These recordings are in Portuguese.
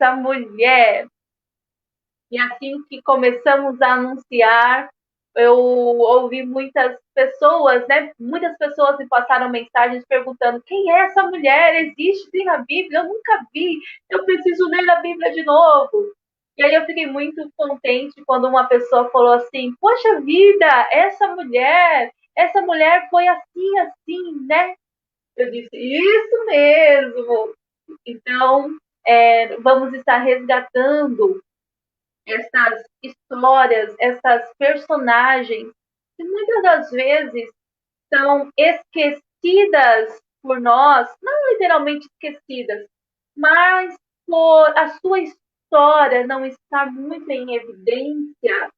essa mulher? E assim que começamos a anunciar, eu ouvi muitas pessoas, né? Muitas pessoas me passaram mensagens perguntando: quem é essa mulher? Existe sim na Bíblia? Eu nunca vi. Eu preciso ler a Bíblia de novo. E aí eu fiquei muito contente quando uma pessoa falou assim: poxa vida, essa mulher foi assim, assim, né? Eu disse: isso mesmo. Então, vamos estar resgatando essas histórias, essas personagens que muitas das vezes são esquecidas por nós, não literalmente esquecidas, mas por a sua história não estar muito em evidência,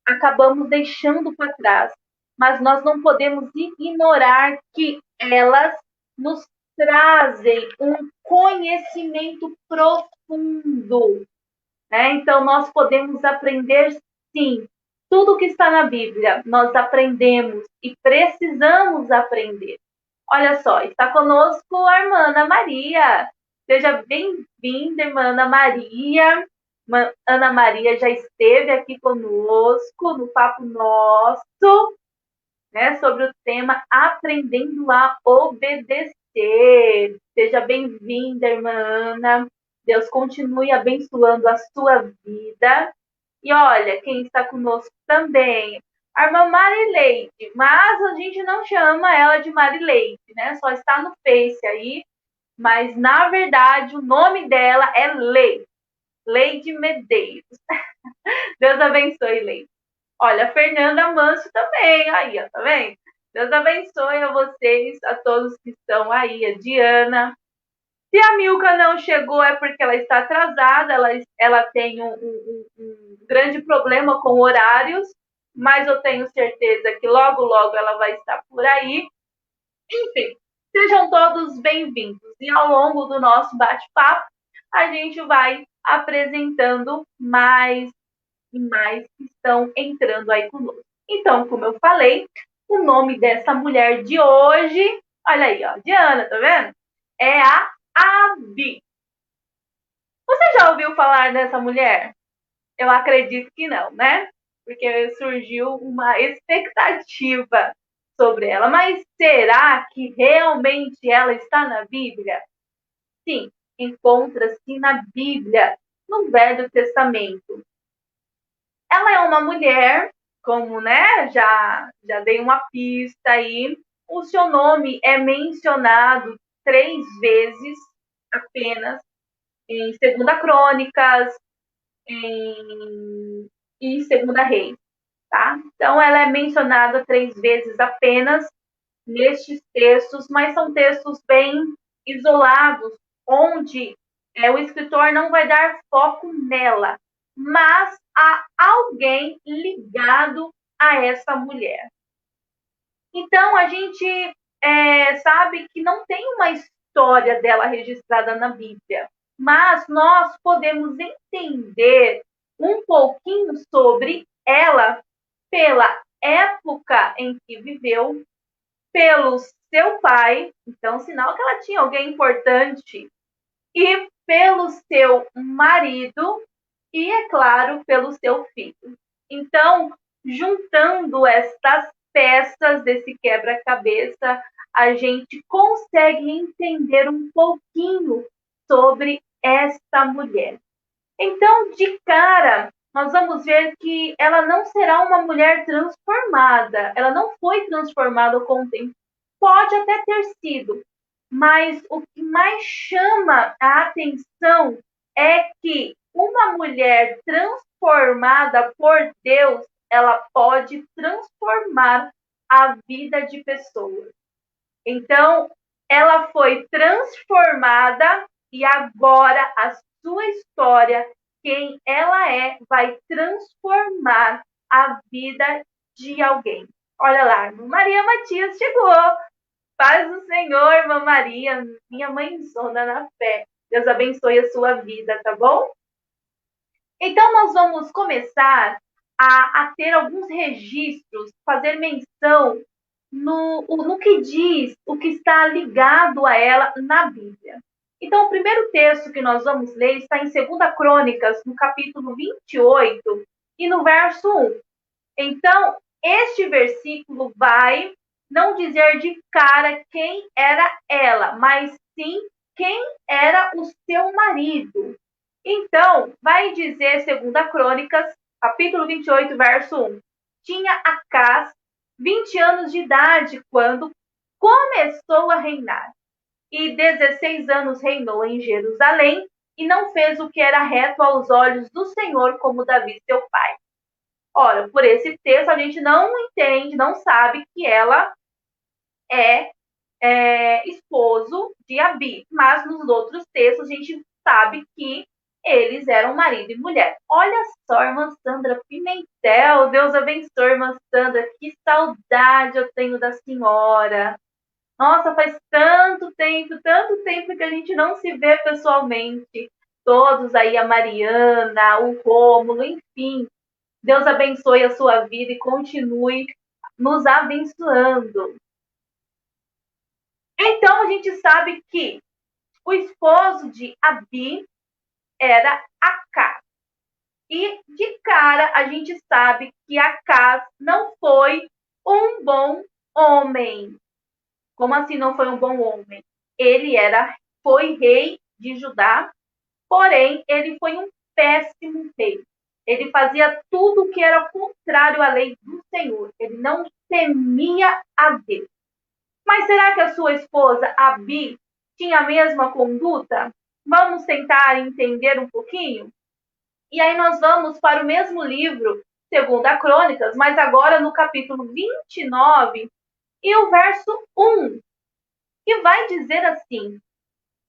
acabamos deixando para trás. Mas nós não podemos ignorar que elas nos trazem um conhecimento profundo, né? Então, nós podemos aprender, sim, tudo que está na Bíblia, nós aprendemos e precisamos aprender. Olha só, está conosco a irmã Ana Maria. Seja bem-vinda, irmã Ana Maria. Ana Maria já esteve aqui conosco no Papo Nosso, né, sobre o tema Aprendendo a Obedecer. Seja bem-vinda, irmã Ana. Deus continue abençoando a sua vida. E olha, quem está conosco também, a irmã Marileide, mas a gente não chama ela de Marileide, né? Só está no Face aí, mas na verdade o nome dela é Leide, Leide Medeiros. Deus abençoe, Leide. Olha, a Fernanda Manso também, aí, ó, tá vendo? Deus abençoe a vocês, a todos que estão aí, a Diana. Se a Milka não chegou é porque ela está atrasada, ela tem um grande problema com horários, mas eu tenho certeza que logo, logo ela vai estar por aí. Enfim, sejam todos bem-vindos. E ao longo do nosso bate-papo, a gente vai apresentando mais e mais que estão entrando aí conosco. Então, como eu falei, o nome dessa mulher de hoje, olha aí, ó, Diana, tá vendo? É a Abi. Você já ouviu falar dessa mulher? Eu acredito que não, né? Porque surgiu uma expectativa sobre ela. Mas será que realmente ela está na Bíblia? Sim, encontra-se na Bíblia, no Velho Testamento. Ela é uma mulher, como, né, já dei uma pista aí. O seu nome é mencionado 3 vezes apenas em Segunda Crônicas e Segunda Reis, tá? Então, ela é mencionada 3 vezes apenas nestes textos, mas são textos bem isolados, onde o escritor não vai dar foco nela, mas a alguém ligado a essa mulher. Então, a gente sabe que não tem uma história dela registrada na Bíblia, mas nós podemos entender um pouquinho sobre ela pela época em que viveu, pelo seu pai, então sinal que ela tinha alguém importante, e pelo seu marido, e, é claro, pelo seu filho. Então, juntando estas peças desse quebra-cabeça, a gente consegue entender um pouquinho sobre esta mulher. Então, de cara, nós vamos ver que ela não será uma mulher transformada. Ela não foi transformada com o tempo. Pode até ter sido, mas o que mais chama a atenção é que uma mulher transformada por Deus, ela pode transformar a vida de pessoas. Então, ela foi transformada e agora a sua história, quem ela é, vai transformar a vida de alguém. Olha lá, Maria Matias chegou. Paz do Senhor, irmã Maria, minha mãezona na fé. Deus abençoe a sua vida, tá bom? Então, nós vamos começar a ter alguns registros, fazer menção no que diz, o que está ligado a ela na Bíblia. Então, o primeiro texto que nós vamos ler está em 2 Crônicas, no capítulo 28 e no verso 1. Então, este versículo vai não dizer de cara quem era ela, mas sim quem era o seu marido. Então, vai dizer 2 Crônicas, capítulo 28, verso 1. Tinha Acás 20 anos de idade quando começou a reinar, e 16 anos reinou em Jerusalém, e não fez o que era reto aos olhos do Senhor, como Davi, seu pai. Ora, por esse texto, a gente não entende, não sabe que ela é esposo de Abi, mas nos outros textos a gente sabe que eles eram marido e mulher. Olha só, irmã Sandra Pimentel, Deus abençoe, irmã Sandra, que saudade eu tenho da senhora. Nossa, faz tanto tempo que a gente não se vê pessoalmente. Todos aí, a Mariana, o Rômulo, enfim. Deus abençoe a sua vida e continue nos abençoando. Então, a gente sabe que o esposo de Abi era Acás. E, de cara, a gente sabe que Acás não foi um bom homem. Como assim não foi um bom homem? Ele foi rei de Judá, porém, ele foi um péssimo rei. Ele fazia tudo o que era contrário à lei do Senhor. Ele não temia a Deus. Mas será que a sua esposa, Abi, tinha a mesma conduta? Vamos tentar entender um pouquinho? E aí nós vamos para o mesmo livro, 2 Crônicas, mas agora no capítulo 29 e o verso 1, que vai dizer assim: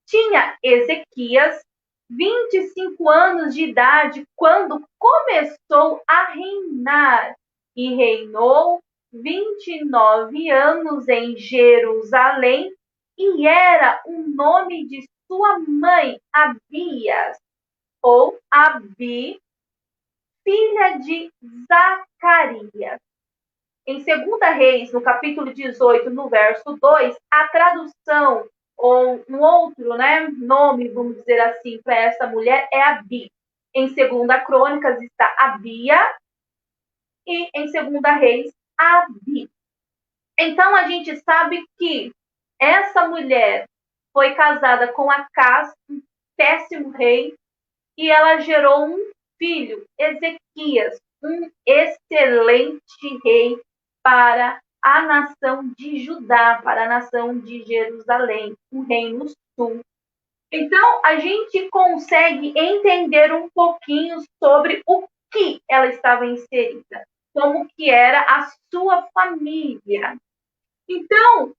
tinha Ezequias 25 anos de idade quando começou a reinar, e reinou 29 anos em Jerusalém, e era o nome de sua mãe, Abias, ou Abi, filha de Zacarias. Em 2 Reis, no capítulo 18, no verso 2, a tradução, ou um outro nome, vamos dizer assim, para essa mulher é Abi. Em 2 Crônicas está Abia e em 2 Reis, Abi. Então a gente sabe que essa mulher foi casada com Acás, um péssimo rei, e ela gerou um filho, Ezequias, um excelente rei para a nação de Judá, para a nação de Jerusalém, o reino sul. Então, a gente consegue entender um pouquinho sobre o que ela estava inserida, como que era a sua família. Então,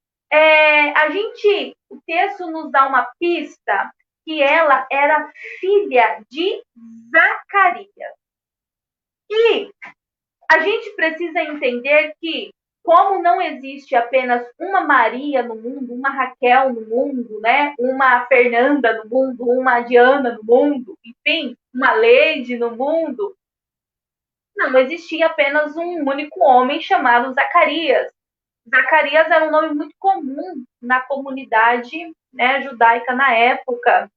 o texto nos dá uma pista que ela era filha de Zacarias. E a gente precisa entender que, como não existe apenas uma Maria no mundo, uma Raquel no mundo, né? Uma Fernanda no mundo, uma Diana no mundo, enfim, uma Leide no mundo, não existia apenas um único homem chamado Zacarias. Zacarias era um nome muito comum na comunidade, né, judaica na época.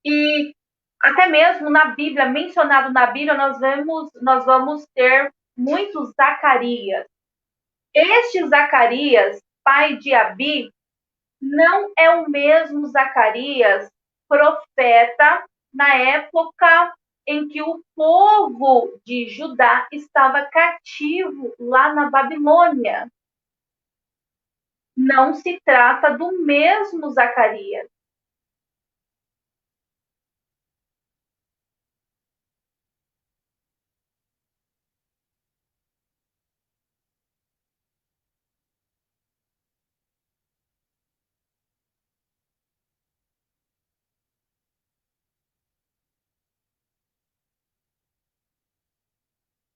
E até mesmo na Bíblia, mencionado na Bíblia, nós vamos ter muitos Zacarias. Este Zacarias, pai de Abi, não é o mesmo Zacarias, profeta, na época em que o povo de Judá estava cativo lá na Babilônia. Não se trata do mesmo Zacarias.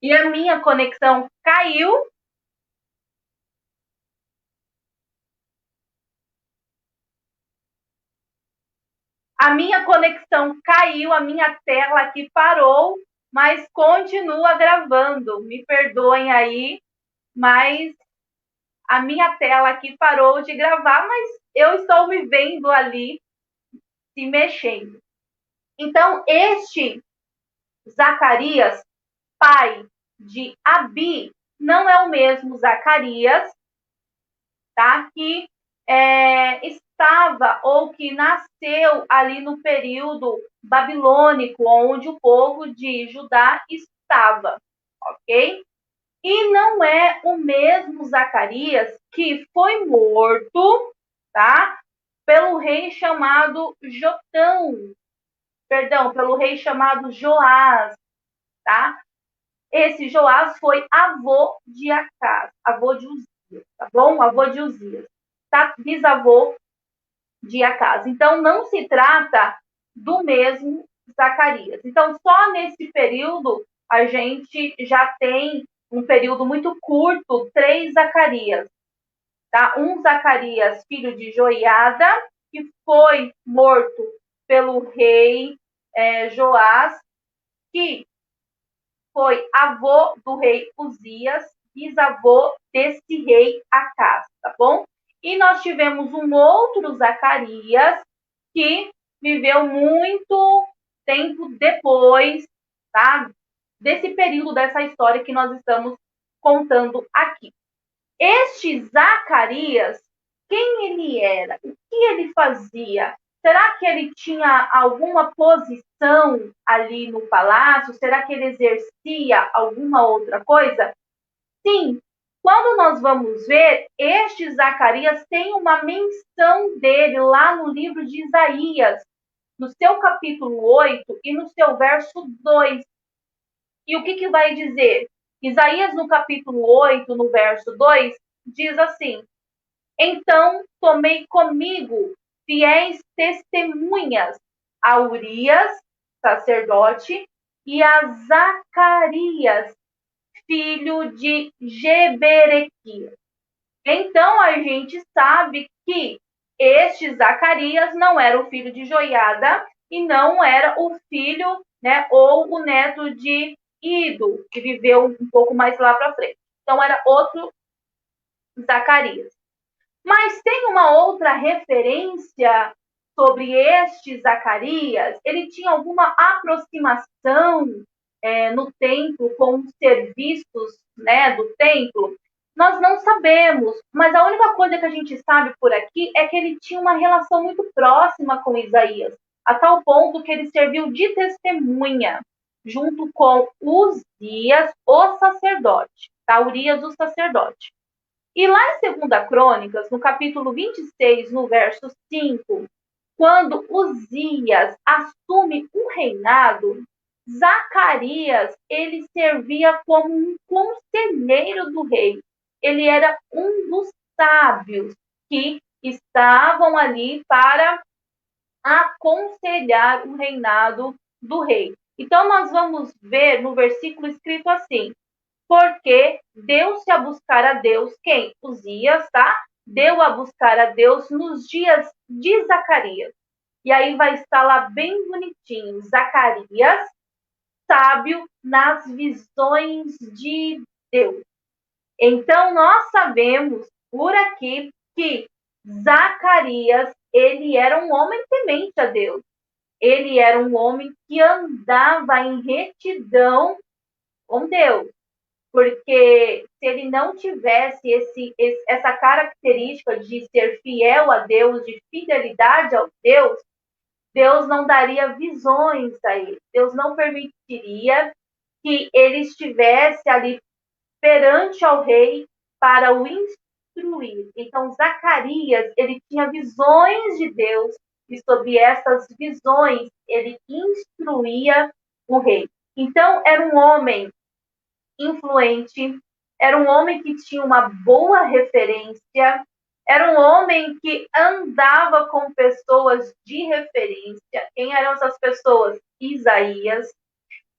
E a minha conexão caiu. A minha conexão caiu, a minha tela aqui parou, mas continua gravando. Me perdoem aí, mas a minha tela aqui parou de gravar, mas eu estou me vendo ali se mexendo. Então, este Zacarias, pai de Abi, não é o mesmo Zacarias, tá? Que estava ou que nasceu ali no período babilônico, onde o povo de Judá estava, ok? E não é o mesmo Zacarias que foi morto, tá? Pelo rei chamado Jotão, perdão, pelo rei chamado Joás, tá? Esse Joás foi avô de Acás, avô de Uzias, tá bom? Avô de Uzias, tá? Bisavô de Acás. Então, não se trata do mesmo Zacarias. Então, só nesse período, a gente já tem um período muito curto, 3 Zacarias. Tá? Um Zacarias, filho de Joiada, que foi morto pelo rei Joás, que foi avô do rei Uzias, bisavô desse rei Acás, tá bom? E nós tivemos um outro Zacarias que viveu muito tempo depois, tá? Desse período dessa história que nós estamos contando aqui. Este Zacarias, quem ele era? O que ele fazia? Será que ele tinha alguma posição ali no palácio? Será que ele exercia alguma outra coisa? Sim. Quando nós vamos ver, este Zacarias tem uma menção dele lá no livro de Isaías, no seu capítulo 8 e no seu verso 2. E o que vai dizer? Isaías, no capítulo 8, no verso 2, diz assim: Então tomei comigo fiéis testemunhas a Urias, sacerdote, e a Zacarias, filho de Geberequias. Então a gente sabe que este Zacarias não era o filho de Joiada e não era o filho, né, ou o neto de Ido, que viveu um pouco mais lá para frente. Então era outro Zacarias. Mas tem uma outra referência sobre este Zacarias? Ele tinha alguma aproximação no templo com os serviços, né, do templo? Nós não sabemos, mas a única coisa que a gente sabe por aqui é que ele tinha uma relação muito próxima com Isaías, a tal ponto que ele serviu de testemunha, junto com Uzias, o sacerdote, tá? Urias, o sacerdote. E lá em 2 Crônicas, no capítulo 26, no verso 5, quando Uzias assume o reinado, Zacarias, ele servia como um conselheiro do rei. Ele era um dos sábios que estavam ali para aconselhar o reinado do rei. Então, nós vamos ver no versículo escrito assim: porque deu-se a buscar a Deus, quem? Uzias, tá? Deu a buscar a Deus nos dias de Zacarias. E aí vai estar lá bem bonitinho, Zacarias, sábio nas visões de Deus. Então, nós sabemos por aqui que Zacarias, ele era um homem temente a Deus. Ele era um homem que andava em retidão com Deus. Porque se ele não tivesse essa característica de ser fiel a Deus, de fidelidade a Deus, Deus não daria visões a ele. Deus não permitiria que ele estivesse ali perante ao rei para o instruir. Então, Zacarias, ele tinha visões de Deus e sobre essas visões ele instruía o rei. Então, era um homem influente, era um homem que tinha uma boa referência, era um homem que andava com pessoas de referência. Quem eram essas pessoas? Isaías.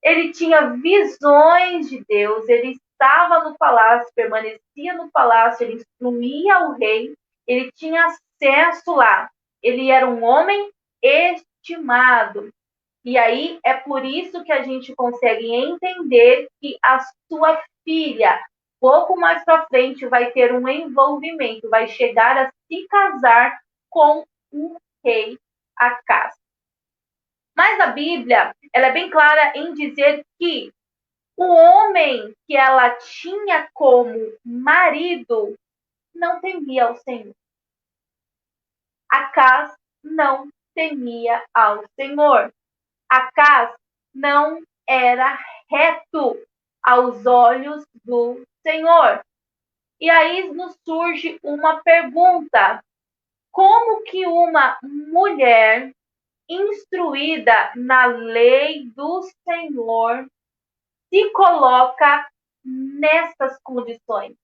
Ele tinha visões de Deus, ele estava no palácio, permanecia no palácio, ele instruía o rei, ele tinha acesso lá. Ele era um homem estimado. E aí é por isso que a gente consegue entender que a sua filha, pouco mais para frente, vai ter um envolvimento, vai chegar a se casar com o rei Acás. Mas a Bíblia, ela é bem clara em dizer que o homem que ela tinha como marido não temia ao Senhor. Acás não temia ao Senhor. Acás não era reto aos olhos do Senhor. E aí nos surge uma pergunta: como que uma mulher instruída na lei do Senhor se coloca nessas condições?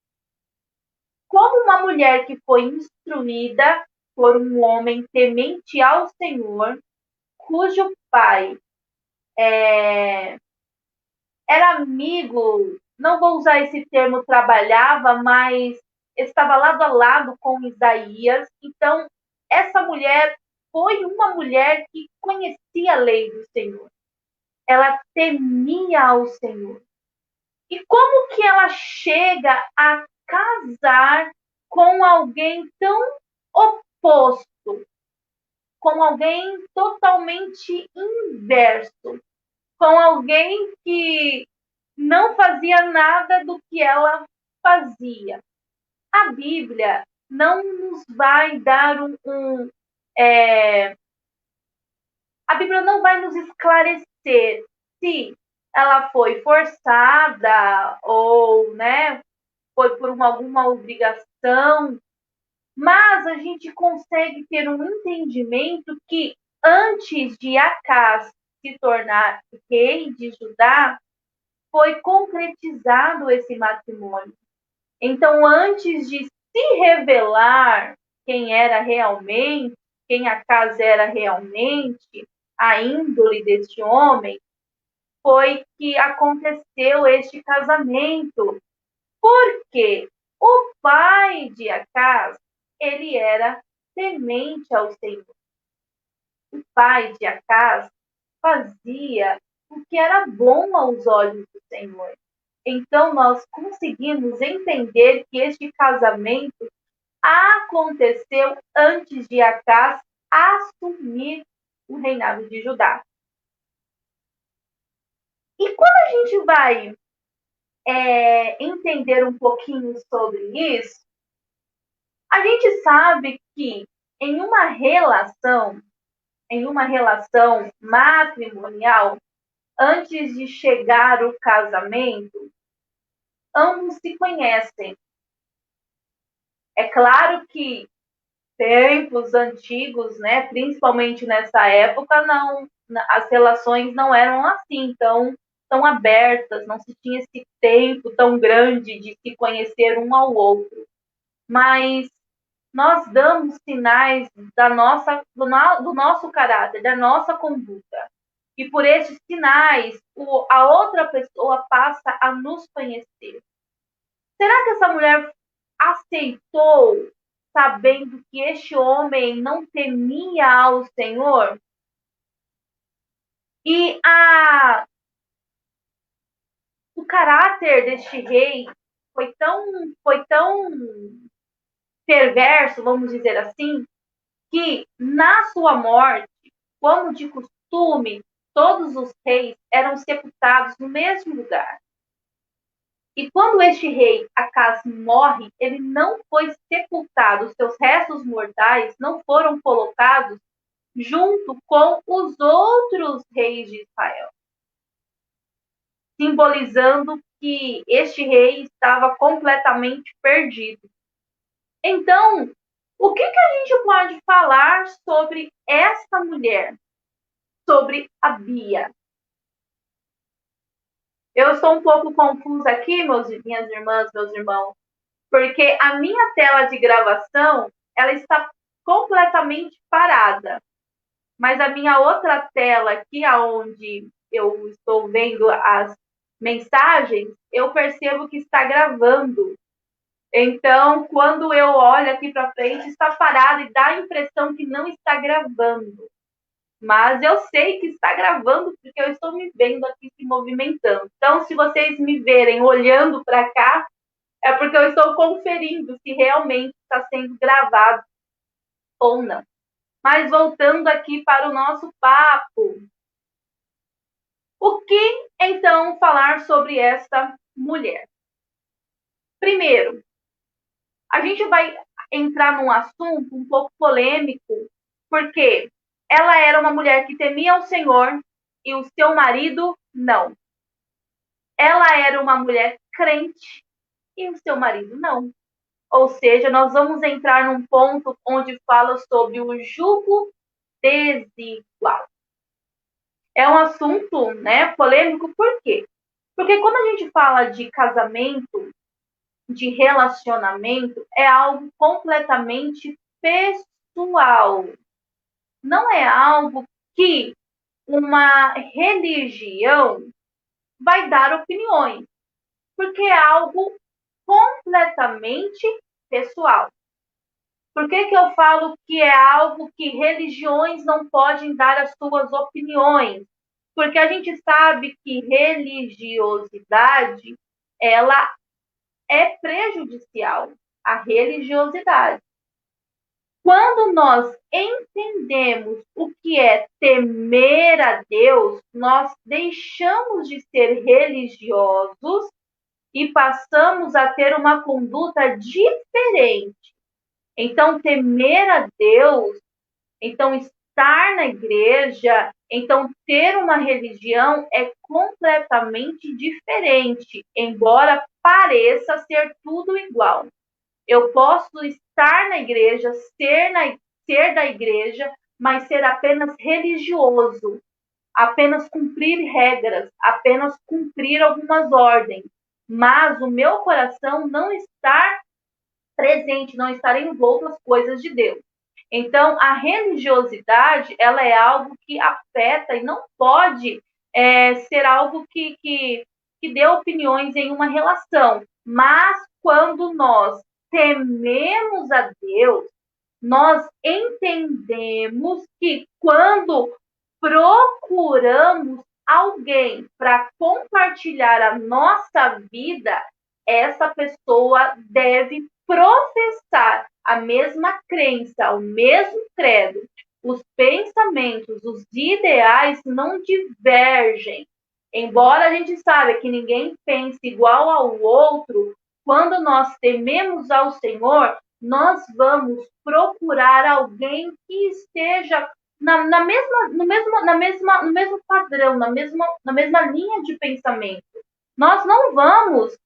Como uma mulher que foi instruída por um homem temente ao Senhor, cujo pai era amigo, não vou usar esse termo trabalhava, mas estava lado a lado com Isaías. Então, essa mulher foi uma mulher que conhecia a lei do Senhor. Ela temia ao Senhor. E como que ela chega a casar com alguém tão oposto, com alguém totalmente inverso, com alguém que não fazia nada do que ela fazia? A Bíblia não nos vai dar a Bíblia não vai nos esclarecer se ela foi forçada ou, né, foi por alguma obrigação, mas a gente consegue ter um entendimento que antes de Acás se tornar rei de Judá, foi concretizado esse matrimônio. Então, antes de se revelar quem era realmente, quem Acás era realmente, a índole deste homem, foi que aconteceu este casamento. Porque o pai de Acás, ele era temente ao Senhor. O pai de Acás fazia o que era bom aos olhos do Senhor. Então, nós conseguimos entender que este casamento aconteceu antes de Acás assumir o reinado de Judá. E quando a gente vai entender um pouquinho sobre isso, a gente sabe que em uma relação matrimonial, antes de chegar o casamento, ambos se conhecem. É claro que tempos antigos, né, principalmente nessa época, não, as relações não eram assim tão abertas, não se tinha esse tempo tão grande de se conhecer um ao outro. Mas nós damos sinais do nosso caráter, da nossa conduta. E por esses sinais, a outra pessoa passa a nos conhecer. Será que essa mulher aceitou, sabendo que este homem não temia ao Senhor? E o caráter deste rei foi tão perverso, vamos dizer assim, que na sua morte, como de costume, todos os reis eram sepultados no mesmo lugar. E quando este rei Acás morre, ele não foi sepultado, os seus restos mortais não foram colocados junto com os outros reis de Israel, simbolizando que este rei estava completamente perdido. Então, o que a gente pode falar sobre essa mulher, sobre a Bia? Eu estou um pouco confusa aqui, minhas irmãs, meus irmãos, porque a minha tela de gravação, ela está completamente parada. Mas a minha outra tela aqui, onde eu estou vendo as mensagens, eu percebo que está gravando. Então, quando eu olho aqui para frente, está parado e dá a impressão que não está gravando. Mas eu sei que está gravando porque eu estou me vendo aqui se movimentando. Então, se vocês me verem olhando para cá, é porque eu estou conferindo se realmente está sendo gravado ou não. Mas voltando aqui para o nosso papo, O que, então, falar sobre esta mulher? Primeiro, a gente vai entrar num assunto um pouco polêmico, porque ela era uma mulher que temia o Senhor e o seu marido não. Ela era uma mulher crente e o seu marido não. Ou seja, nós vamos entrar num ponto onde fala sobre o jugo desigual. É um assunto, né, polêmico, por quê? Porque quando a gente fala de casamento, de relacionamento, é algo completamente pessoal. Não é algo que uma religião vai dar opiniões, porque é algo completamente pessoal. Por que eu falo que é algo que religiões não podem dar as suas opiniões? Porque a gente sabe que religiosidade, ela é prejudicial à religiosidade. Quando nós entendemos o que é temer a Deus, nós deixamos de ser religiosos e passamos a ter uma conduta diferente. Então, temer a Deus, então estar na igreja, então ter uma religião é completamente diferente, embora pareça ser tudo igual. Eu posso estar na igreja, ser da igreja, mas ser apenas religioso, apenas cumprir regras, apenas cumprir algumas ordens. Mas o meu coração não está presente, não estar envolto nas coisas de Deus. Então, a religiosidade, ela é algo que afeta e não pode ser algo que dê opiniões em uma relação. Mas, quando nós tememos a Deus, nós entendemos que quando procuramos alguém para compartilhar a nossa vida, essa pessoa deve professar a mesma crença, o mesmo credo. Os pensamentos, os ideais não divergem. Embora a gente saiba que ninguém pense igual ao outro, quando nós tememos ao Senhor, nós vamos procurar alguém que esteja no mesmo padrão, na mesma linha de pensamento. Nós não vamos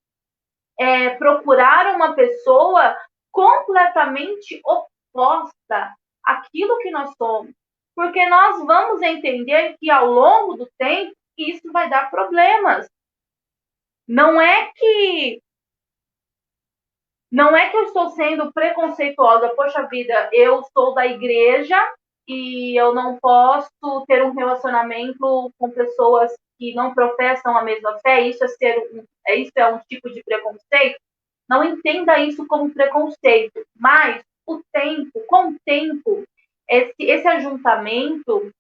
procurar uma pessoa completamente oposta àquilo que nós somos, porque nós vamos entender que ao longo do tempo isso vai dar problemas. Não é que eu estou sendo preconceituosa, poxa vida, eu sou da igreja e eu não posso ter um relacionamento com pessoas que não professam a mesma fé, isso é um tipo de preconceito. Não entenda isso como preconceito, mas com o tempo, esse ajuntamento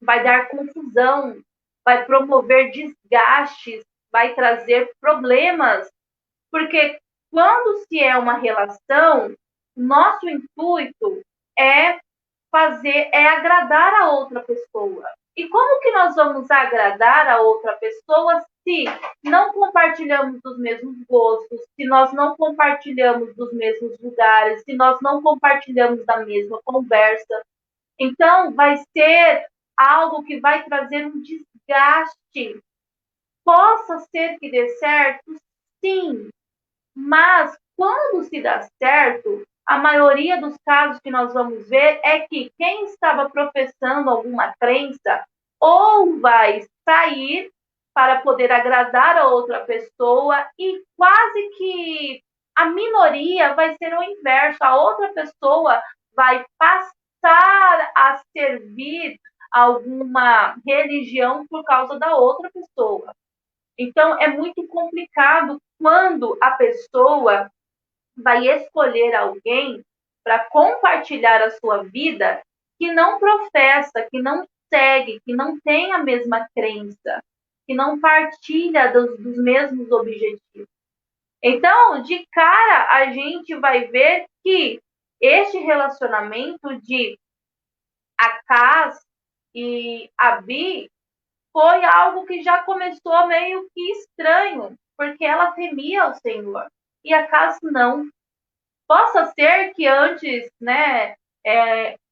vai dar confusão, vai promover desgastes, vai trazer problemas, porque quando se é uma relação, nosso intuito é agradar a outra pessoa. E como que nós vamos agradar a outra pessoa se não compartilhamos dos mesmos gostos, se nós não compartilhamos dos mesmos lugares, se nós não compartilhamos da mesma conversa? Então, vai ser algo que vai trazer um desgaste. Possa ser que dê certo? Sim, mas quando se dá certo, a maioria dos casos que nós vamos ver é que quem estava professando alguma crença ou vai sair para poder agradar a outra pessoa e quase que a minoria vai ser o inverso. A outra pessoa vai passar a servir alguma religião por causa da outra pessoa. Então, é muito complicado quando a pessoa vai escolher alguém para compartilhar a sua vida que não professa, que não segue, que não tem a mesma crença, que não partilha dos mesmos objetivos. Então, de cara, a gente vai ver que este relacionamento de Acaz e Abi foi algo que já começou meio que estranho, porque ela temia o Senhor. E acaso não? Possa ser que antes, né,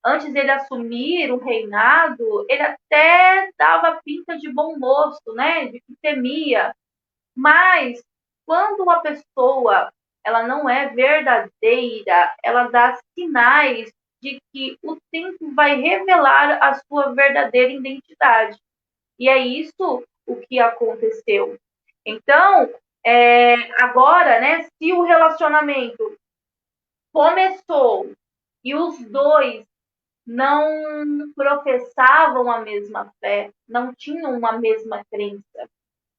antes dele assumir o reinado, ele até dava pinta de bom moço, né, de que temia. Mas quando uma pessoa ela não é verdadeira, ela dá sinais de que o tempo vai revelar a sua verdadeira identidade. E é isso o que aconteceu. Então, agora, né, se o relacionamento começou e os dois não professavam a mesma fé, não tinham uma mesma crença.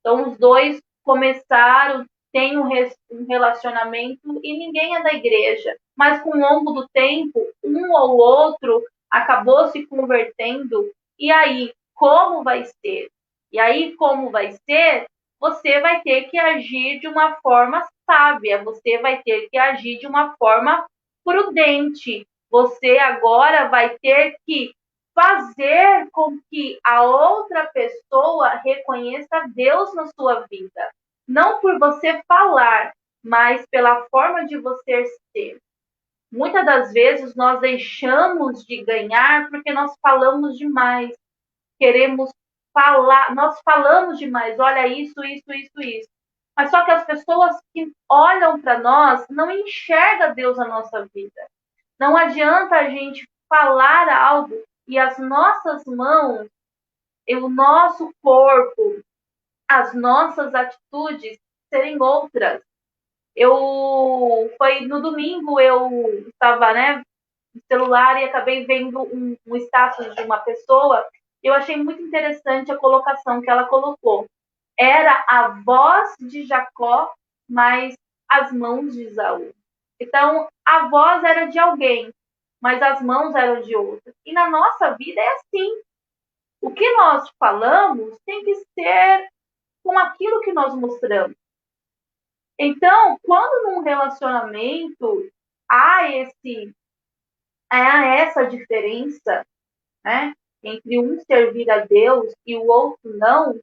Então, os dois começaram, têm um relacionamento e ninguém é da igreja. Mas, com o longo do tempo, um ou outro acabou se convertendo. E aí, como vai ser? E aí, como vai ser? Você vai ter que agir de uma forma sábia, você vai ter que agir de uma forma prudente. Você agora vai ter que fazer com que a outra pessoa reconheça Deus na sua vida. Não por você falar, mas pela forma de você ser. Muitas das vezes nós deixamos de ganhar porque nós falamos demais. Queremos falar, nós falamos demais, olha isso, isso, isso, isso. Mas só que as pessoas que olham para nós não enxergam Deus na nossa vida. Não adianta a gente falar algo e as nossas mãos, o nosso corpo, as nossas atitudes serem outras. Foi no domingo, eu estava, né, no celular e acabei vendo um status de uma pessoa. Eu achei muito interessante a colocação que ela colocou. Era a voz de Jacó, mas as mãos de Esaú. Então, a voz era de alguém, mas as mãos eram de outra. E na nossa vida é assim. O que nós falamos tem que ser com aquilo que nós mostramos. Então, quando num relacionamento há essa diferença, né, entre um servir a Deus e o outro não,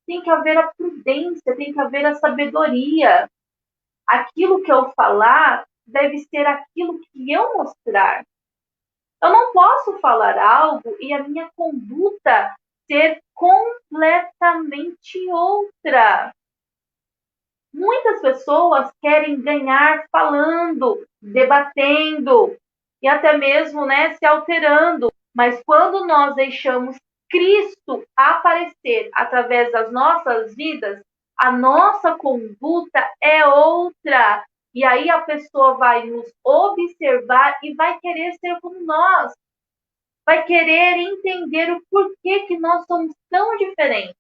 tem que haver a prudência, tem que haver a sabedoria. Aquilo que eu falar deve ser aquilo que eu mostrar. Eu não posso falar algo e a minha conduta ser completamente outra. Muitas pessoas querem ganhar falando, debatendo e até mesmo, né, se alterando. Mas quando nós deixamos Cristo aparecer através das nossas vidas, a nossa conduta é outra. E aí a pessoa vai nos observar e vai querer ser como nós. Vai querer entender o porquê que nós somos tão diferentes.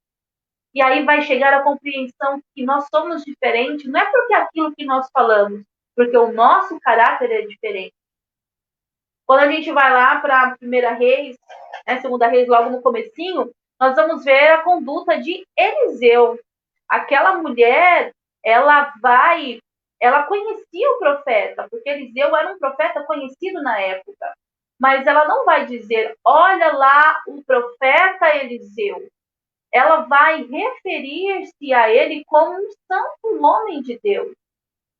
E aí vai chegar a compreensão que nós somos diferentes, não é porque aquilo que nós falamos, porque o nosso caráter é diferente. Quando a gente vai lá para a primeira Reis, né, segunda Reis, logo no comecinho, nós vamos ver a conduta de Eliseu. Aquela mulher, ela conhecia o profeta, porque Eliseu era um profeta conhecido na época. Mas ela não vai dizer, olha lá o profeta Eliseu. Ela vai referir-se a ele como um santo homem de Deus.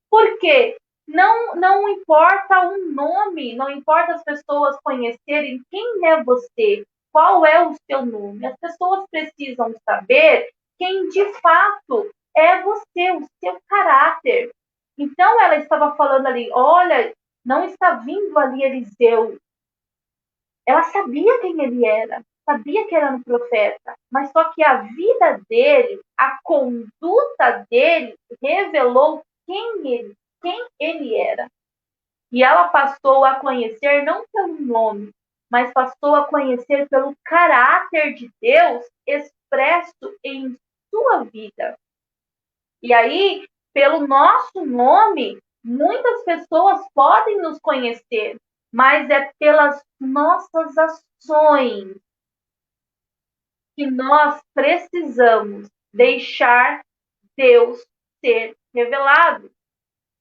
Por quê? Não importa o nome, não importa as pessoas conhecerem quem é você, qual é o seu nome. As pessoas precisam saber quem de fato é você, o seu caráter. Então ela estava falando ali, olha, não está vindo ali Eliseu. Ela sabia quem ele era, sabia que era um profeta, mas só que a vida dele, a conduta dele, revelou quem ele era. E ela passou a conhecer não pelo nome, mas passou a conhecer pelo caráter de Deus expresso em sua vida. E aí, pelo nosso nome, muitas pessoas podem nos conhecer, mas é pelas nossas ações que nós precisamos deixar Deus ser revelado.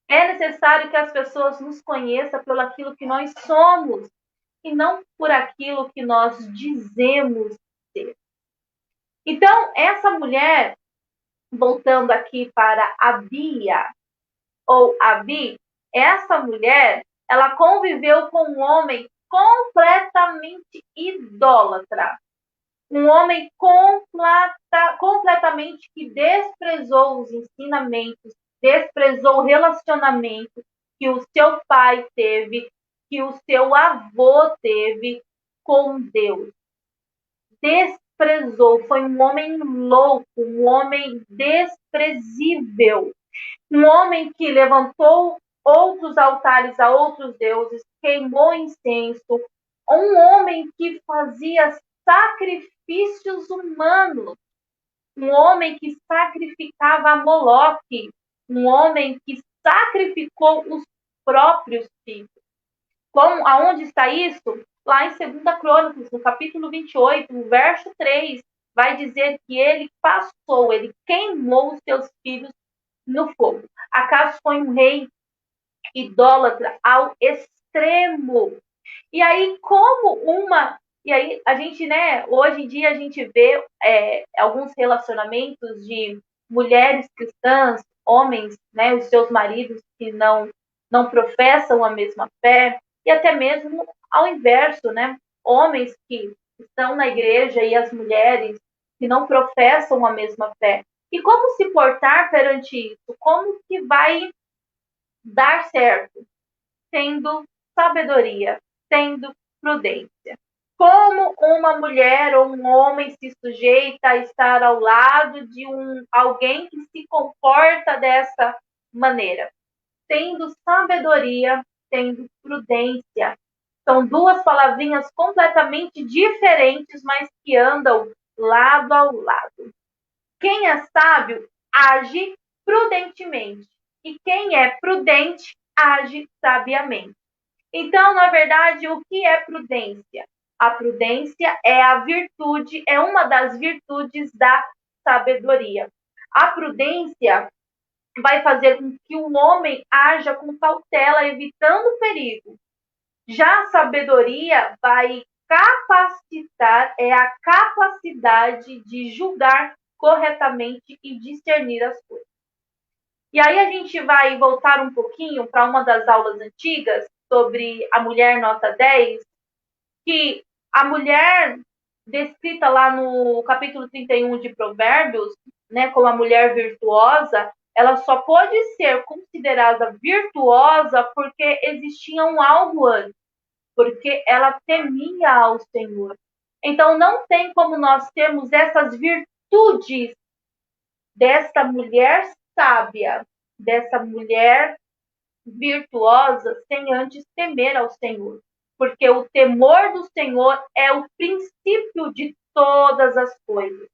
É necessário que as pessoas nos conheçam pelo aquilo que nós somos e não por aquilo que nós dizemos ser. Então, essa mulher, voltando aqui para Abia, ou Abi, essa mulher, ela conviveu com um homem completamente idólatra. Um homem completamente que desprezou os ensinamentos, desprezou o relacionamento que o seu pai teve, que o seu avô teve com Deus. Desprezou, foi um homem louco, um homem desprezível. Um homem que levantou outros altares a outros deuses, queimou incenso. Um homem que fazia sacrifícios humanos. Um homem que sacrificava a Moloque. Um homem que sacrificou os próprios filhos. Aonde está isso? Lá em 2 Crônicas, no capítulo 28, no verso 3, vai dizer que ele queimou os seus filhos no fogo. Acaso foi um rei idólatra ao extremo. E aí, a gente, né, hoje em dia a gente vê alguns relacionamentos de mulheres cristãs, homens, né, os seus maridos que não professam a mesma fé, e até mesmo ao inverso, né, homens que estão na igreja e as mulheres que não professam a mesma fé. E como se portar perante isso? Como que vai dar certo? Tendo sabedoria, tendo prudência. Como uma mulher ou um homem se sujeita a estar ao lado de alguém que se comporta dessa maneira? Tendo sabedoria, tendo prudência. São duas palavrinhas completamente diferentes, mas que andam lado ao lado. Quem é sábio age prudentemente, e quem é prudente age sabiamente. Então, na verdade, o que é prudência? A prudência é é uma das virtudes da sabedoria. A prudência vai fazer com que o homem haja com cautela, evitando perigo. Já a sabedoria vai capacitar, é a capacidade de julgar corretamente e discernir as coisas. E aí a gente vai voltar um pouquinho para uma das aulas antigas sobre a mulher nota 10, que a mulher descrita lá no capítulo 31 de Provérbios, né, como a mulher virtuosa, ela só pode ser considerada virtuosa porque existia um algo antes, porque ela temia ao Senhor. Então não tem como nós termos essas virtudes desta mulher sábia, dessa mulher virtuosa, sem antes temer ao Senhor. Porque o temor do Senhor é o princípio de todas as coisas.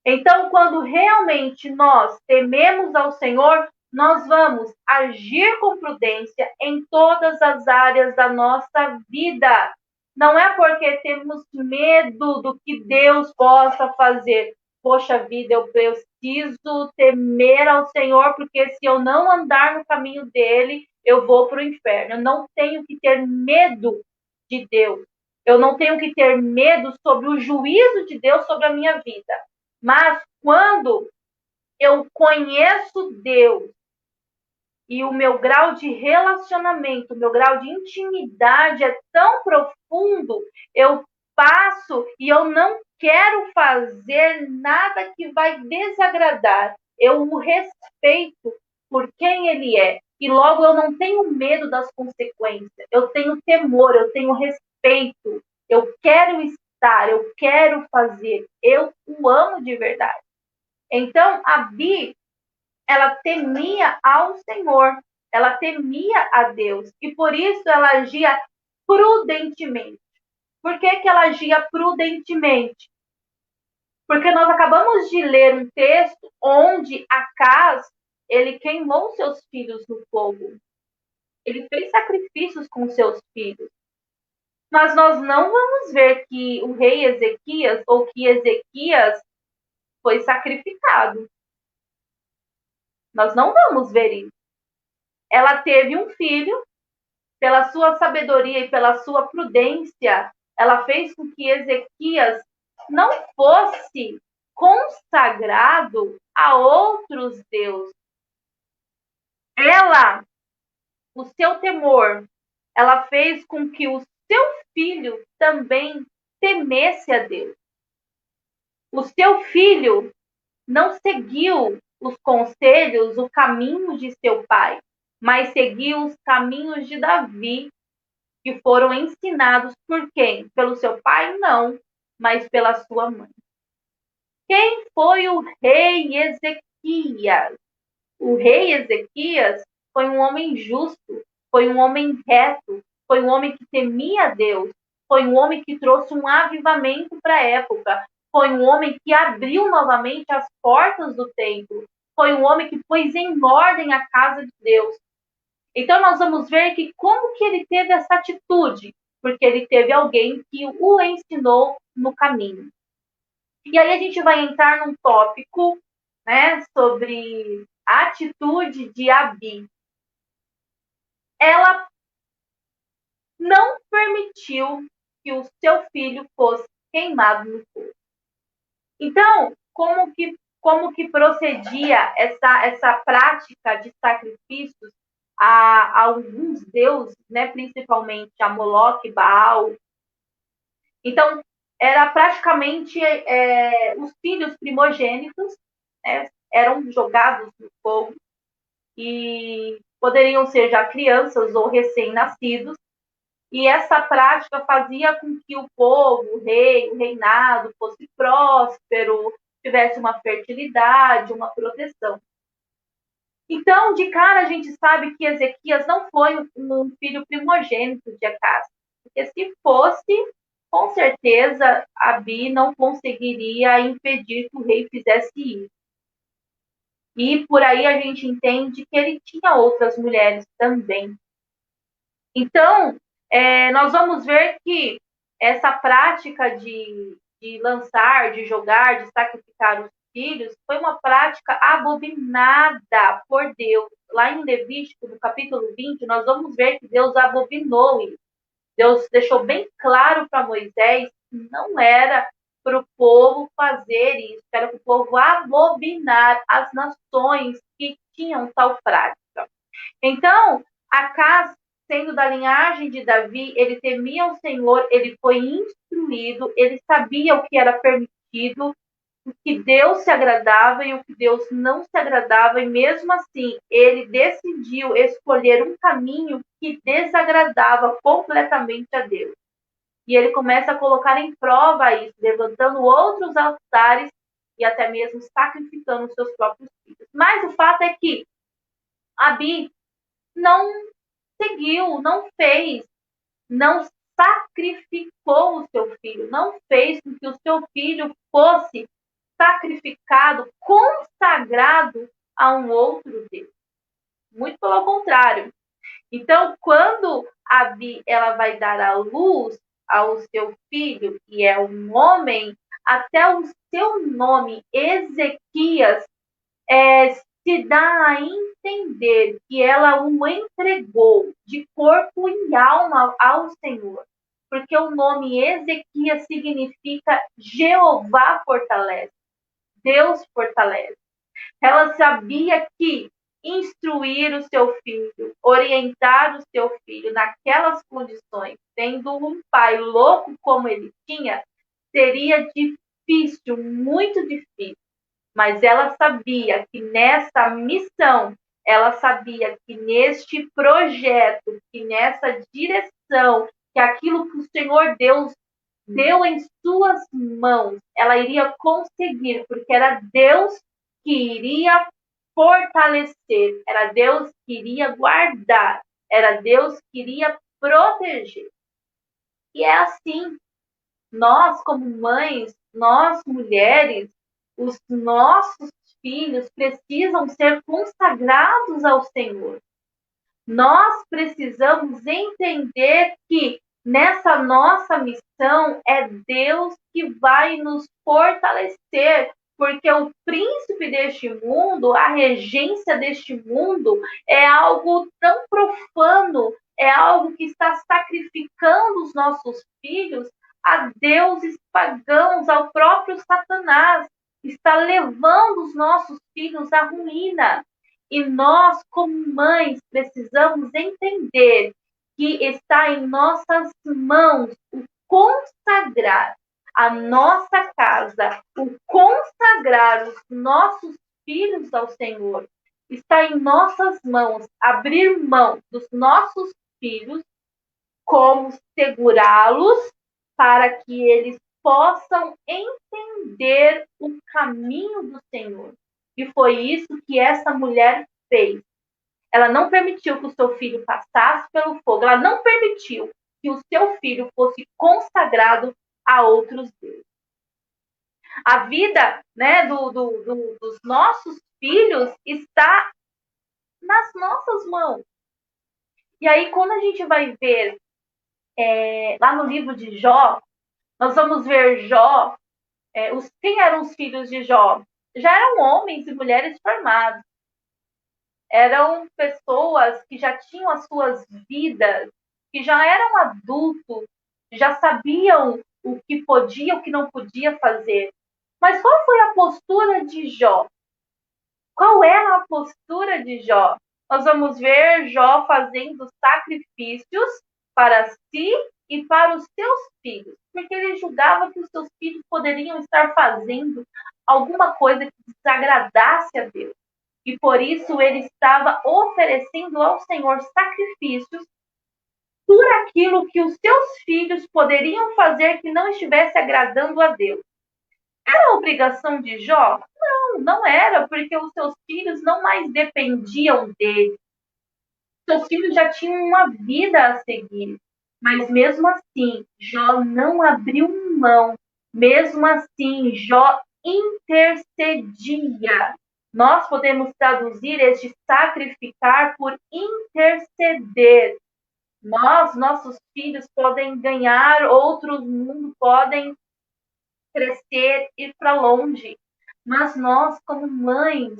Então, quando realmente nós tememos ao Senhor, nós vamos agir com prudência em todas as áreas da nossa vida. Não é porque temos medo do que Deus possa fazer. Poxa vida, eu preciso temer ao Senhor, porque se eu não andar no caminho dele, eu vou para o inferno. Eu não tenho que ter medo de Deus. Eu não tenho que ter medo sobre o juízo de Deus sobre a minha vida. Mas quando eu conheço Deus e o meu grau de relacionamento, o meu grau de intimidade é tão profundo, eu passo e eu não quero fazer nada que vai desagradar. Eu o respeito por quem ele é. E logo eu não tenho medo das consequências. Eu tenho temor, eu tenho respeito. Eu quero estar, eu quero fazer. Eu o amo de verdade. Então, a Bi, ela temia ao Senhor, ela temia a Deus, e por isso ela agia prudentemente. Por que ela agia prudentemente? Porque nós acabamos de ler um texto onde Acaz, ele queimou seus filhos no fogo. Ele fez sacrifícios com seus filhos. Mas nós não vamos ver que o rei Ezequias, ou que Ezequias foi sacrificado. Nós não vamos ver isso. Ela teve um filho, pela sua sabedoria e pela sua prudência, ela fez com que Ezequias não fosse consagrado a outros deuses. O seu temor, ela fez com que o seu filho também temesse a Deus. O seu filho não seguiu os conselhos, o caminho de seu pai, mas seguiu os caminhos de Davi, que foram ensinados por quem? Pelo seu pai? Não, mas pela sua mãe. Quem foi o rei Ezequias? O rei Ezequias foi um homem justo, foi um homem reto, foi um homem que temia Deus, foi um homem que trouxe um avivamento para a época, foi um homem que abriu novamente as portas do templo, foi um homem que pôs em ordem a casa de Deus. Então nós vamos ver que como que ele teve essa atitude, porque ele teve alguém que o ensinou no caminho. E aí a gente vai entrar num tópico, né, sobre a atitude de Abi. Ela não permitiu que o seu filho fosse queimado no fogo. Então, como que procedia essa prática de sacrifícios a alguns deuses, né, principalmente a Moloque, Baal? Então, era praticamente os filhos primogênitos, né, eram jogados no fogo e poderiam ser já crianças ou recém-nascidos. E essa prática fazia com que o povo, o rei, o reinado fosse próspero, tivesse uma fertilidade, uma proteção. Então, de cara, a gente sabe que Ezequias não foi um filho primogênito de Acás. Porque se fosse, com certeza, Abi não conseguiria impedir que o rei fizesse isso. E por aí a gente entende que ele tinha outras mulheres também. Então, nós vamos ver que essa prática de lançar, de jogar, de sacrificar os filhos, foi uma prática abominada por Deus. Lá em Levítico, no capítulo 20, nós vamos ver que Deus abominou isso. Deus deixou bem claro para Moisés que não era para o povo fazer isso, era para o povo abominar as nações que tinham tal prática. Então, Acás, sendo da linhagem de Davi, ele temia o Senhor, ele foi instruído, ele sabia o que era permitido, o que Deus se agradava e o que Deus não se agradava, e mesmo assim, ele decidiu escolher um caminho que desagradava completamente a Deus. E ele começa a colocar em prova isso, levantando outros altares e até mesmo sacrificando seus próprios filhos. Mas o fato é que Abi não seguiu, não fez, não sacrificou o seu filho, não fez com que o seu filho fosse sacrificado, consagrado a um outro Deus. Muito pelo contrário. Então, quando Abi ela vai dar à luz ao seu filho, e é um homem, até o seu nome, Ezequias, se dá a entender que ela o entregou de corpo e alma ao Senhor. Porque o nome Ezequias significa Jeová fortalece, Deus fortalece. Ela sabia que instruir o seu filho, orientar o seu filho naquelas condições, tendo um pai louco como ele tinha, seria difícil, muito difícil. Mas ela sabia que nessa missão, ela sabia que neste projeto, que nessa direção, que aquilo que o Senhor Deus deu em suas mãos, ela iria conseguir, porque era Deus que iria fortalecer, era Deus que iria guardar, era Deus que iria proteger. E é assim, nós como mães, nós mulheres, os nossos filhos precisam ser consagrados ao Senhor. Nós precisamos entender que nessa nossa missão é Deus que vai nos fortalecer, porque o príncipe deste mundo, a regência deste mundo, é algo tão profano, é algo que está sacrificando os nossos filhos a deuses pagãos, ao próprio Satanás. está levando os nossos filhos à ruína. E nós, como mães, precisamos entender que está em nossas mãos o consagrar a nossa casa, o consagrar os nossos filhos ao Senhor. Está em nossas mãos abrir mão dos nossos filhos, como segurá-los para que eles possam entender o caminho do Senhor. E foi isso que essa mulher fez. Ela não permitiu que o seu filho passasse pelo fogo. Ela não permitiu que o seu filho fosse consagrado a outros deuses. A vida, né, dos nossos filhos está nas nossas mãos. E aí, quando a gente vai ver lá no livro de Jó, nós vamos ver Jó, quem eram os filhos de Jó? Já eram homens e mulheres formados. Eram pessoas que já tinham as suas vidas, que já eram adultos, já sabiam o que podia, o que não podia fazer. Mas qual foi a postura de Jó? Qual era a postura de Jó? Nós vamos ver Jó fazendo sacrifícios para si e para os seus filhos, porque ele julgava que os seus filhos poderiam estar fazendo alguma coisa que desagradasse a Deus. E por isso ele estava oferecendo ao Senhor sacrifícios por aquilo que os seus filhos poderiam fazer que não estivesse agradando a Deus. Era obrigação de Jó? Não, não era, porque os seus filhos não mais dependiam dele. Seus filhos já tinham uma vida a seguir. Mas mesmo assim, Jó não abriu mão. Mesmo assim, Jó intercedia. Nós podemos traduzir este sacrificar por interceder. Nossos filhos podem ganhar outros mundos, podem crescer, ir para longe. Mas nós, como mães,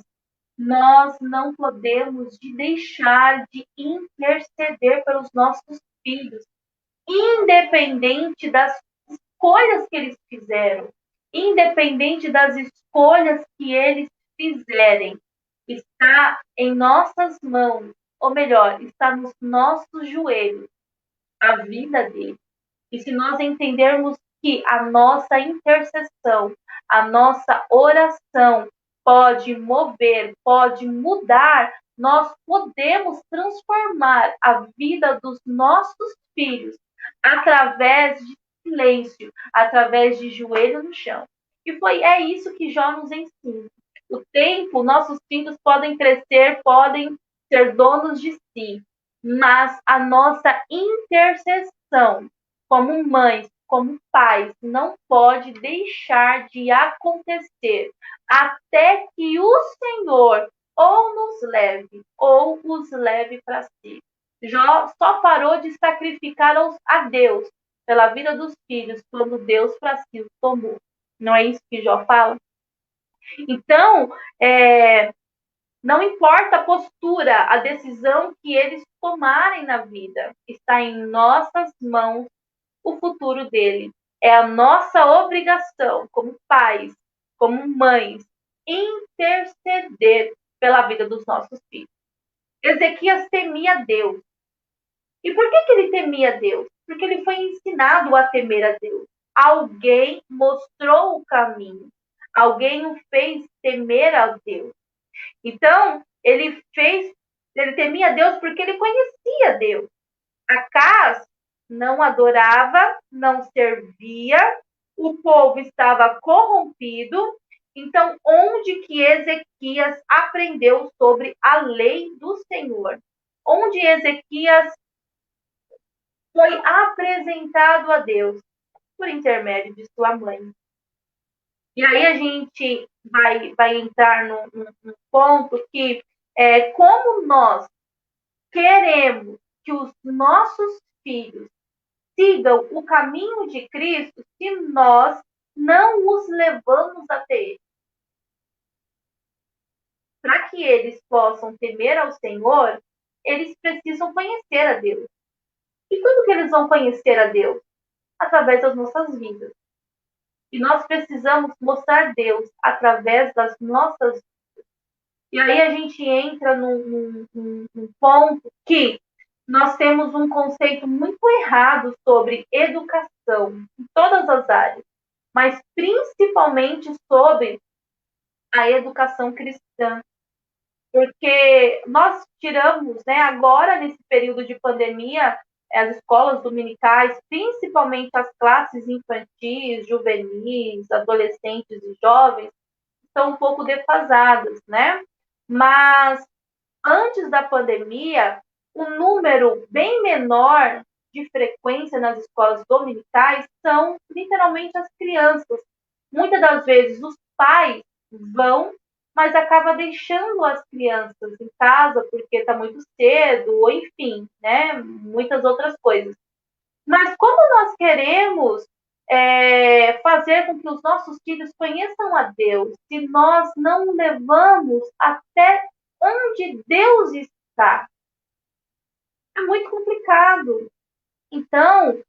nós não podemos deixar de interceder pelos nossos filhos, independente das escolhas que eles fizeram, independente das escolhas que eles fizerem. Está em nossas mãos, ou melhor, está nos nossos joelhos, a vida deles. E se nós entendermos que a nossa intercessão, a nossa oração pode mover, pode mudar, nós podemos transformar a vida dos nossos filhos através de silêncio, através de joelho no chão. E é isso que Jó nos ensina. O tempo, nossos filhos podem crescer, podem ser donos de si, mas a nossa intercessão como mães, como pais, não pode deixar de acontecer até que o Senhor ou nos leve ou os leve para si. Jó só parou de sacrificar a Deus pela vida dos filhos quando Deus para si os tomou. Não é isso que Jó fala? Então, não importa a postura, a decisão que eles tomarem na vida, está em nossas mãos o futuro dele. É a nossa obrigação, como pais, como mães, interceder pela vida dos nossos filhos. Ezequias temia Deus. E por que ele temia Deus? Porque ele foi ensinado a temer a Deus. Alguém mostrou o caminho. Alguém o fez temer a Deus. Então, ele temia Deus porque ele conhecia Deus. Acas não adorava, não servia, o povo estava corrompido. Então, onde que Ezequias aprendeu sobre a lei do Senhor? Onde Ezequias foi apresentado a Deus? Por intermédio de sua mãe. E aí a gente vai entrar num ponto que como nós queremos que os nossos filhos sigam o caminho de Cristo se nós não os levamos até Ele. Para que eles possam temer ao Senhor, eles precisam conhecer a Deus. E como que eles vão conhecer a Deus? Através das nossas vidas. E nós precisamos mostrar Deus através das nossas. E aí a gente entra num ponto que nós temos um conceito muito errado sobre educação em todas as áreas, mas principalmente sobre a educação cristã. Porque nós tiramos, né, agora nesse período de pandemia, as escolas dominicais, principalmente as classes infantis, juvenis, adolescentes e jovens, estão um pouco defasadas, né? Mas antes da pandemia, o número bem menor de frequência nas escolas dominicais são literalmente as crianças. Muitas das vezes os pais vão, mas acaba deixando as crianças em casa porque está muito cedo, ou enfim, né? Muitas outras coisas. Mas como nós queremos fazer com que os nossos filhos conheçam a Deus, se nós não levamos até onde Deus está? É muito complicado. Então,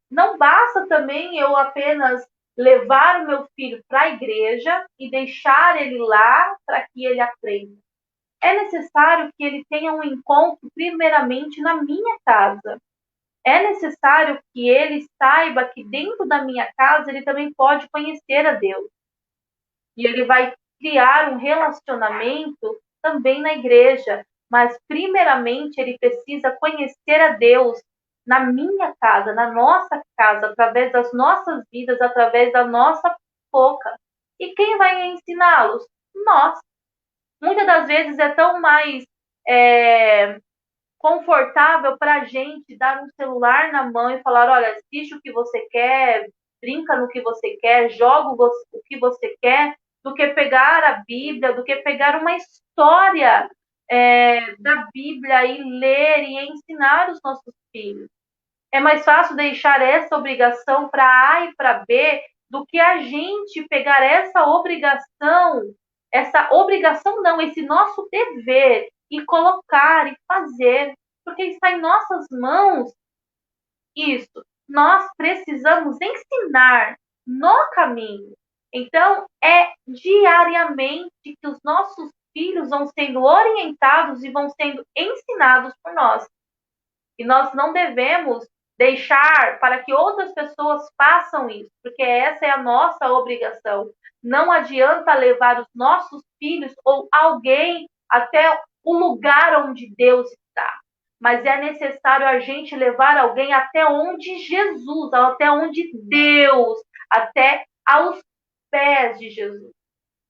não basta também eu apenas levar o meu filho para a igreja e deixar ele lá para que ele aprenda. É necessário que ele tenha um encontro primeiramente na minha casa. É necessário que ele saiba que dentro da minha casa ele também pode conhecer a Deus. E ele vai criar um relacionamento também na igreja. Mas, primeiramente, ele precisa conhecer a Deus na minha casa, na nossa casa, através das nossas vidas, através da nossa boca. E quem vai ensiná-los? Nós. Muitas das vezes é tão mais confortável para a gente dar um celular na mão e falar, olha, assiste o que você quer, brinca no que você quer, joga o que você quer, do que pegar a Bíblia, do que pegar uma história da Bíblia e ler e ensinar os nossos filhos. É mais fácil deixar essa obrigação para A e para B do que a gente pegar essa obrigação não, esse nosso dever e colocar e fazer, porque está em nossas mãos isso. Nós precisamos ensinar no caminho. Então, é diariamente que os nossos filhos vão sendo orientados e vão sendo ensinados por nós. E nós não devemos deixar para que outras pessoas façam isso, porque essa é a nossa obrigação. Não adianta levar os nossos filhos ou alguém até o lugar onde Deus está. Mas é necessário a gente levar alguém até onde Jesus, até onde Deus, até aos pés de Jesus.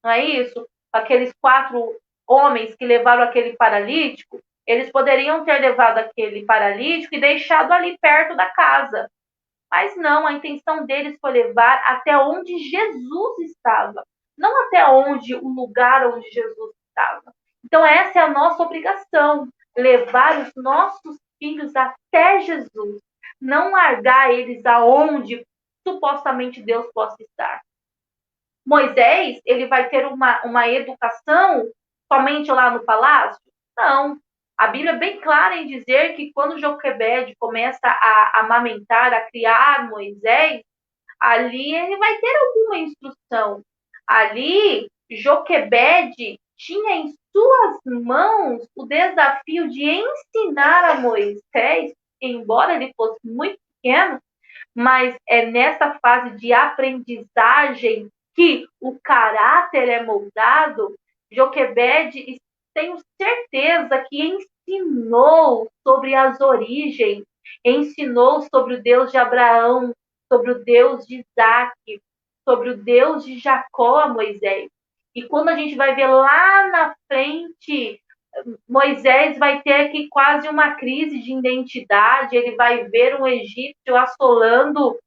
Não é isso? Aqueles 4 homens que levaram aquele paralítico, eles poderiam ter levado aquele paralítico e deixado ali perto da casa. Mas não, a intenção deles foi levar até onde Jesus estava, não até onde o lugar onde Jesus estava. Então essa é a nossa obrigação, levar os nossos filhos até Jesus, não largar eles aonde supostamente Deus possa estar. Moisés, ele vai ter uma educação somente lá no palácio? Não. A Bíblia é bem clara em dizer que quando Joquebede começa a amamentar, a criar Moisés, ali ele vai ter alguma instrução. Ali, Joquebede tinha em suas mãos o desafio de ensinar a Moisés, embora ele fosse muito pequeno, mas é nessa fase de aprendizagem que o caráter é moldado. Joquebede, tenho certeza que ensinou sobre as origens, ensinou sobre o Deus de Abraão, sobre o Deus de Isaac, sobre o Deus de Jacó a Moisés. E quando a gente vai ver lá na frente, Moisés vai ter aqui quase uma crise de identidade, ele vai ver um egípcio assolando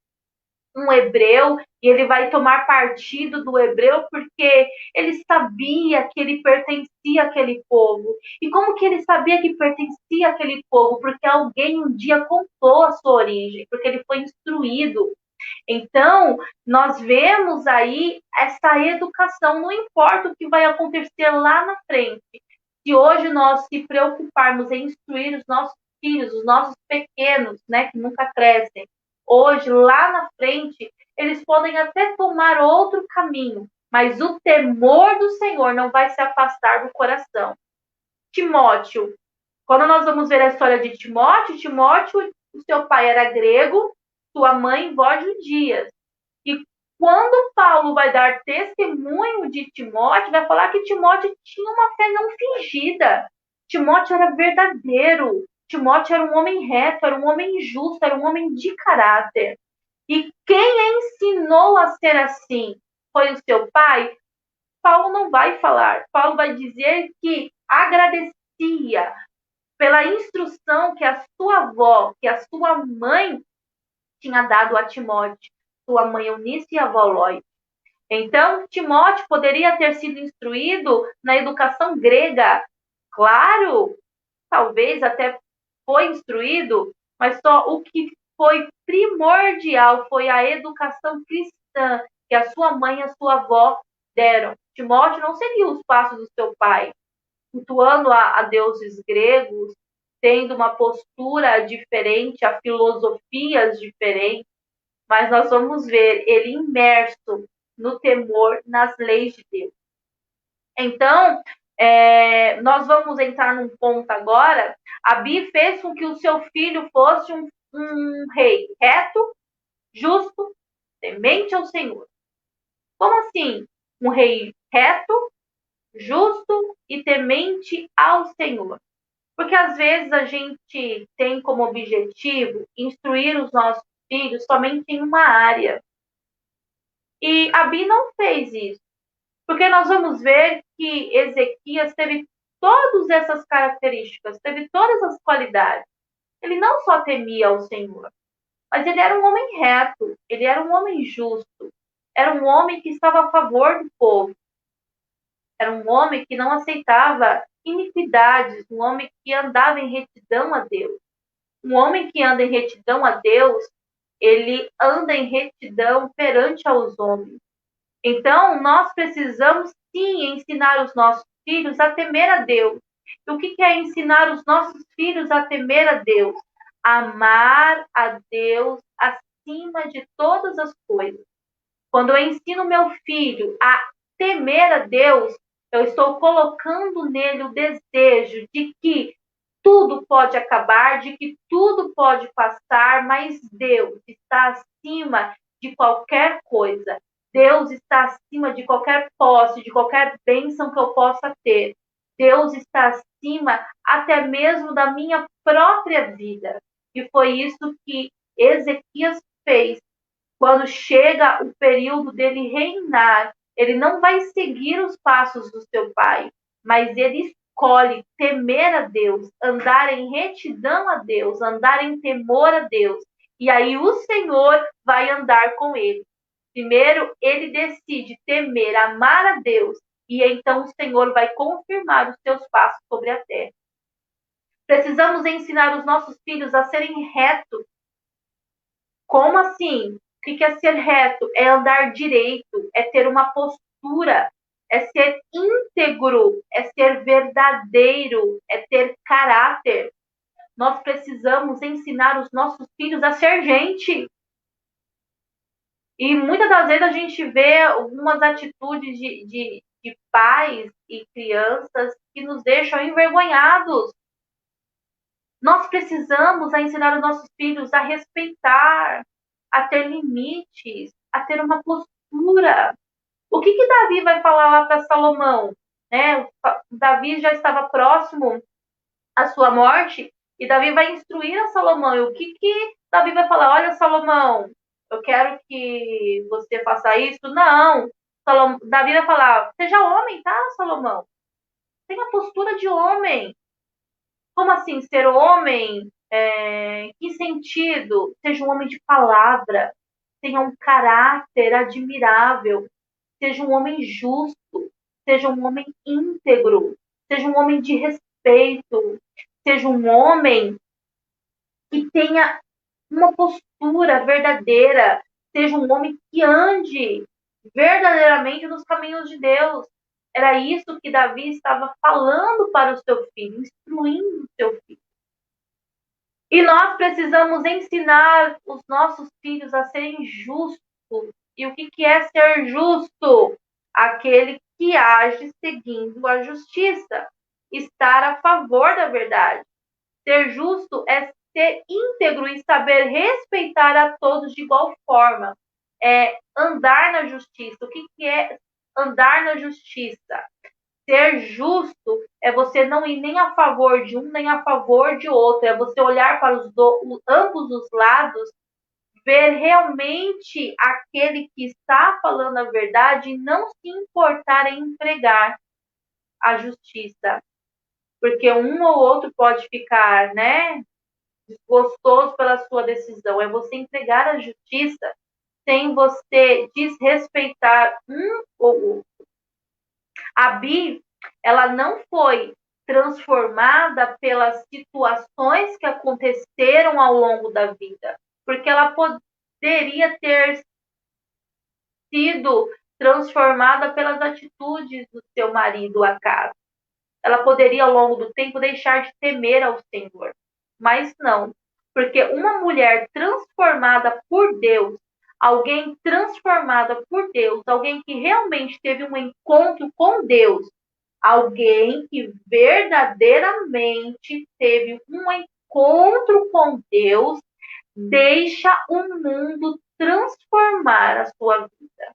um hebreu e ele vai tomar partido do hebreu porque ele sabia que ele pertencia àquele povo. E como que ele sabia que pertencia àquele povo? Porque alguém um dia contou a sua origem, porque ele foi instruído. Então, nós vemos aí essa educação, não importa o que vai acontecer lá na frente. Se hoje nós se preocuparmos em instruir os nossos filhos, os nossos pequenos, né, que nunca crescem, hoje, lá na frente, eles podem até tomar outro caminho, mas o temor do Senhor não vai se afastar do coração. Timóteo, quando nós vamos ver a história de Timóteo, o seu pai era grego, sua mãe vó judias. E quando Paulo vai dar testemunho de Timóteo, vai falar que Timóteo tinha uma fé não fingida. Timóteo era verdadeiro. Timóteo era um homem reto, era um homem justo, era um homem de caráter. E quem ensinou a ser assim foi o seu pai? Paulo não vai falar. Paulo vai dizer que agradecia pela instrução que a sua avó, que a sua mãe tinha dado a Timóteo, sua mãe Eunice e a avó Lóide. Então, Timóteo poderia ter sido instruído na educação grega. Claro, talvez até foi instruído, mas só o que foi primordial foi a educação cristã que a sua mãe e a sua avó deram. Timóteo não seguiu os passos do seu pai, cultuando a deuses gregos, tendo uma postura diferente, a filosofias diferentes, mas nós vamos ver ele imerso no temor, nas leis de Deus. Então, nós vamos entrar num ponto agora. Abi fez com que o seu filho fosse um rei reto, justo, temente ao Senhor. Como assim? Um rei reto, justo e temente ao Senhor. Porque às vezes a gente tem como objetivo instruir os nossos filhos somente em uma área. E Abi não fez isso. Porque nós vamos ver que Ezequias teve todas essas características, teve todas as qualidades. Ele não só temia ao Senhor, mas ele era um homem reto, ele era um homem justo, era um homem que estava a favor do povo, era um homem que não aceitava iniquidades, um homem que andava em retidão a Deus. Um homem que anda em retidão a Deus, ele anda em retidão perante aos homens. Então, nós precisamos sim ensinar os nossos filhos a temer a Deus. E o que é ensinar os nossos filhos a temer a Deus? Amar a Deus acima de todas as coisas. Quando eu ensino meu filho a temer a Deus, eu estou colocando nele o desejo de que tudo pode acabar, de que tudo pode passar, mas Deus está acima de qualquer coisa. Deus está acima de qualquer posse, de qualquer bênção que eu possa ter. Deus está acima até mesmo da minha própria vida. E foi isso que Ezequias fez. Quando chega o período dele reinar, ele não vai seguir os passos do seu pai, mas ele escolhe temer a Deus, andar em retidão a Deus, andar em temor a Deus. E aí o Senhor vai andar com ele. Primeiro, ele decide temer, amar a Deus, e então o Senhor vai confirmar os seus passos sobre a terra. Precisamos ensinar os nossos filhos a serem retos. Como assim? O que é ser reto? É andar direito, é ter uma postura, é ser íntegro, é ser verdadeiro, é ter caráter. Nós precisamos ensinar os nossos filhos a ser gente. E muitas das vezes a gente vê algumas atitudes de pais e crianças que nos deixam envergonhados. Nós precisamos ensinar os nossos filhos a respeitar, a ter limites, a ter uma postura. O que Davi vai falar lá para Salomão? Né? Davi já estava próximo à sua morte e Davi vai instruir a Salomão. E o que Davi vai falar? Olha, Salomão, eu quero que você faça isso. Não. Davi vai falar, seja homem, tá, Salomão? Tenha postura de homem. Como assim, ser homem? Que sentido? Seja um homem de palavra, tenha um caráter admirável, seja um homem justo, seja um homem íntegro, seja um homem de respeito, seja um homem que tenha uma postura verdadeira, seja um homem que ande verdadeiramente nos caminhos de Deus. Era isso que Davi estava falando para o seu filho, instruindo o seu filho. E nós precisamos ensinar os nossos filhos a serem justos. E o que é ser justo? Aquele que age seguindo a justiça, estar a favor da verdade. Ser justo é ser íntegro e saber respeitar a todos de igual forma. É andar na justiça. O que é andar na justiça? Ser justo é você não ir nem a favor de um, nem a favor de outro. É você olhar para ambos os lados, ver realmente aquele que está falando a verdade e não se importar em pregar a justiça. Porque um ou outro pode ficar, né, desgostoso pela sua decisão. É você entregar a justiça sem você desrespeitar um ou outro. A Bi, ela não foi transformada pelas situações que aconteceram ao longo da vida, porque ela poderia ter sido transformada pelas atitudes do seu marido, Acabe. Ela poderia, ao longo do tempo, deixar de temer ao Senhor, mas não, porque uma mulher transformada por Deus, alguém transformada por Deus, alguém que realmente teve um encontro com Deus, alguém que verdadeiramente teve um encontro com Deus, deixa o mundo transformar a sua vida.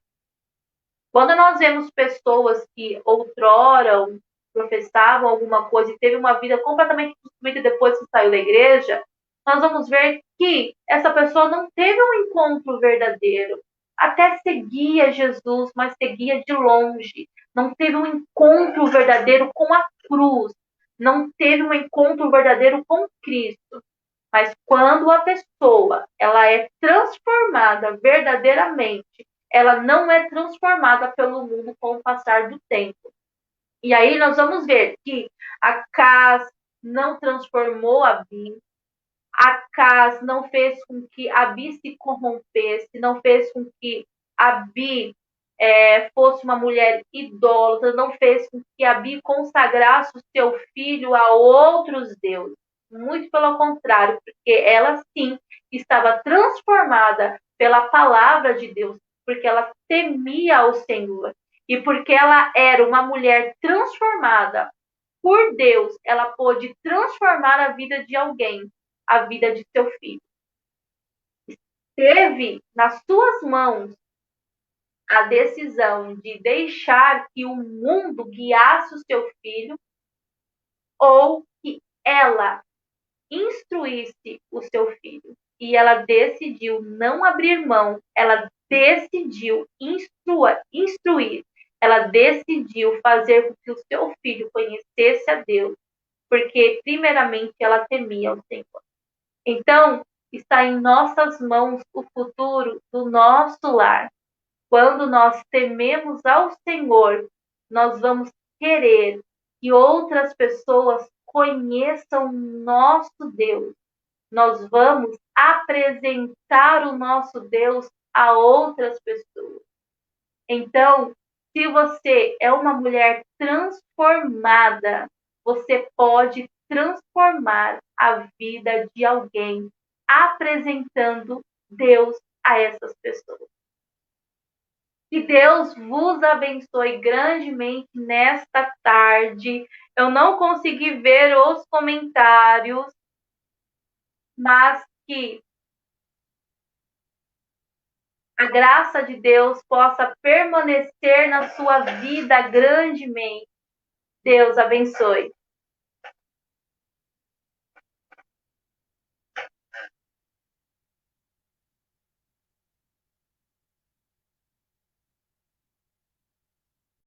Quando nós vemos pessoas que outrora professavam alguma coisa e teve uma vida completamente destruída depois que saiu da igreja, nós vamos ver que essa pessoa não teve um encontro verdadeiro. Até seguia Jesus, mas seguia de longe. Não teve um encontro verdadeiro com a cruz. Não teve um encontro verdadeiro com Cristo. Mas quando a pessoa ela é transformada verdadeiramente, ela não é transformada pelo mundo com o passar do tempo. E aí nós vamos ver que Acaz não transformou Abi, Acaz não fez com que Abi se corrompesse, não fez com que Abi fosse uma mulher idólatra, não fez com que Abi consagrasse o seu filho a outros deuses. Muito pelo contrário, porque ela sim estava transformada pela palavra de Deus, porque ela temia o Senhor. E porque ela era uma mulher transformada por Deus, ela pôde transformar a vida de alguém, a vida de seu filho. Teve nas suas mãos a decisão de deixar que o mundo guiasse o seu filho ou que ela instruísse o seu filho. E ela decidiu não abrir mão, ela decidiu instruir, ela decidiu fazer com que o seu filho conhecesse a Deus, porque primeiramente ela temia o Senhor. Então, está em nossas mãos o futuro do nosso lar. Quando nós tememos ao Senhor, nós vamos querer que outras pessoas conheçam o nosso Deus. Nós vamos apresentar o nosso Deus a outras pessoas. Então, se você é uma mulher transformada, você pode transformar a vida de alguém, apresentando Deus a essas pessoas. Que Deus vos abençoe grandemente nesta tarde. Eu não consegui ver os comentários, mas que a graça de Deus possa permanecer na sua vida grandemente. Deus abençoe.